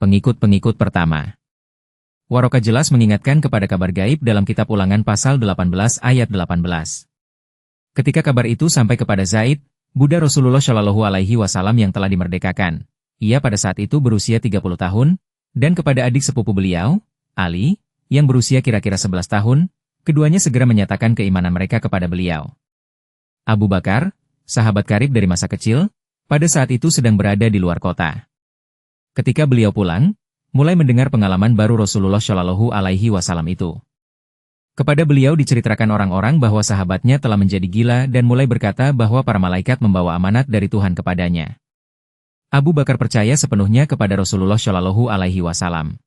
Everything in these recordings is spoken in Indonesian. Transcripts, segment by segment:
pengikut-pengikut pertama. Warokah jelas mengingatkan kepada kabar gaib dalam kitab Ulangan pasal 18 ayat 18. Ketika kabar itu sampai kepada Zaid, budak Rasulullah Shallallahu Alaihi Wasallam yang telah dimerdekakan, ia pada saat itu berusia 30 tahun, dan kepada adik sepupu beliau, Ali, yang berusia kira-kira 11 tahun, keduanya segera menyatakan keimanan mereka kepada beliau. Abu Bakar, sahabat karib dari masa kecil, pada saat itu sedang berada di luar kota. Ketika beliau pulang, mulai mendengar pengalaman baru Rasulullah Shallallahu Alaihi Wasallam itu. Kepada beliau diceritakan orang-orang bahwa sahabatnya telah menjadi gila dan mulai berkata bahwa para malaikat membawa amanat dari Tuhan kepadanya. Abu Bakar percaya sepenuhnya kepada Rasulullah Shallallahu Alaihi Wasallam.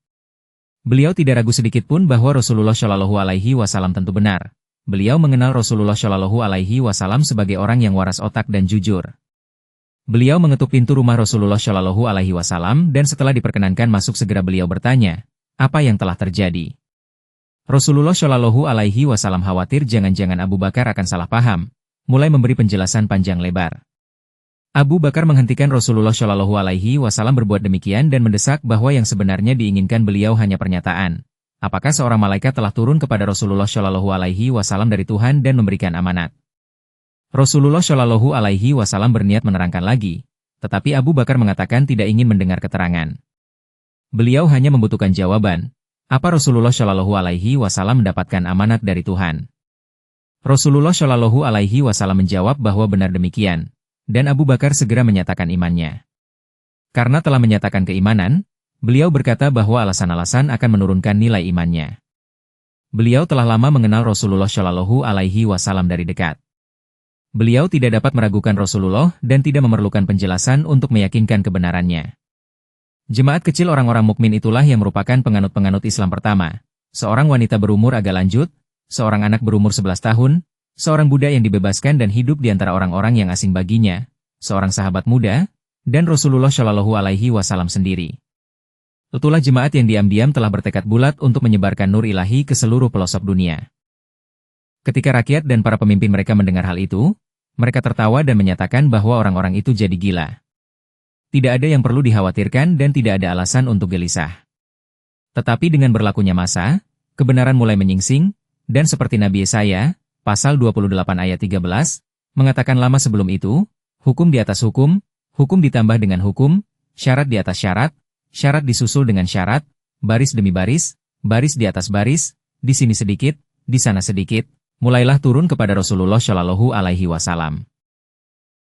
Beliau tidak ragu sedikit pun bahwa Rasulullah Shallallahu Alaihi Wasallam tentu benar. Beliau mengenal Rasulullah Shallallahu Alaihi Wasallam sebagai orang yang waras otak dan jujur. Beliau mengetuk pintu rumah Rasulullah Shallallahu Alaihi Wasallam dan setelah diperkenankan masuk segera beliau bertanya, apa yang telah terjadi? Rasulullah Shallallahu Alaihi Wasallam khawatir jangan-jangan Abu Bakar akan salah paham, mulai memberi penjelasan panjang lebar. Abu Bakar menghentikan Rasulullah Shallallahu Alaihi Wasallam berbuat demikian dan mendesak bahwa yang sebenarnya diinginkan beliau hanya pernyataan. Apakah seorang malaikat telah turun kepada Rasulullah Shallallahu Alaihi Wasallam dari Tuhan dan memberikan amanat? Rasulullah Shallallahu Alaihi Wasallam berniat menerangkan lagi, tetapi Abu Bakar mengatakan tidak ingin mendengar keterangan. Beliau hanya membutuhkan jawaban, apa Rasulullah Shallallahu Alaihi Wasallam mendapatkan amanat dari Tuhan? Rasulullah Shallallahu Alaihi Wasallam menjawab bahwa benar demikian, dan Abu Bakar segera menyatakan imannya. Karena telah menyatakan keimanan, beliau berkata bahwa alasan-alasan akan menurunkan nilai imannya. Beliau telah lama mengenal Rasulullah Shallallahu Alaihi Wasallam dari dekat. Beliau tidak dapat meragukan Rasulullah dan tidak memerlukan penjelasan untuk meyakinkan kebenarannya. Jemaat kecil orang-orang mukmin itulah yang merupakan penganut-penganut Islam pertama. Seorang wanita berumur agak lanjut, seorang anak berumur 11 tahun, seorang budak yang dibebaskan dan hidup di antara orang-orang yang asing baginya, seorang sahabat muda, dan Rasulullah Shallallahu Alaihi Wasallam sendiri. Itulah jemaat yang diam-diam telah bertekad bulat untuk menyebarkan nur ilahi ke seluruh pelosok dunia. Ketika rakyat dan para pemimpin mereka mendengar hal itu, mereka tertawa dan menyatakan bahwa orang-orang itu jadi gila. Tidak ada yang perlu dikhawatirkan dan tidak ada alasan untuk gelisah. Tetapi dengan berlakunya masa, kebenaran mulai menyingsing, dan seperti Nabi Yesaya, pasal 28 ayat 13, mengatakan lama sebelum itu, hukum di atas hukum, hukum ditambah dengan hukum, syarat di atas syarat, syarat disusul dengan syarat, baris demi baris, baris di atas baris, di sini sedikit, di sana sedikit, mulailah turun kepada Rasulullah Shallallahu Alaihi Wasallam.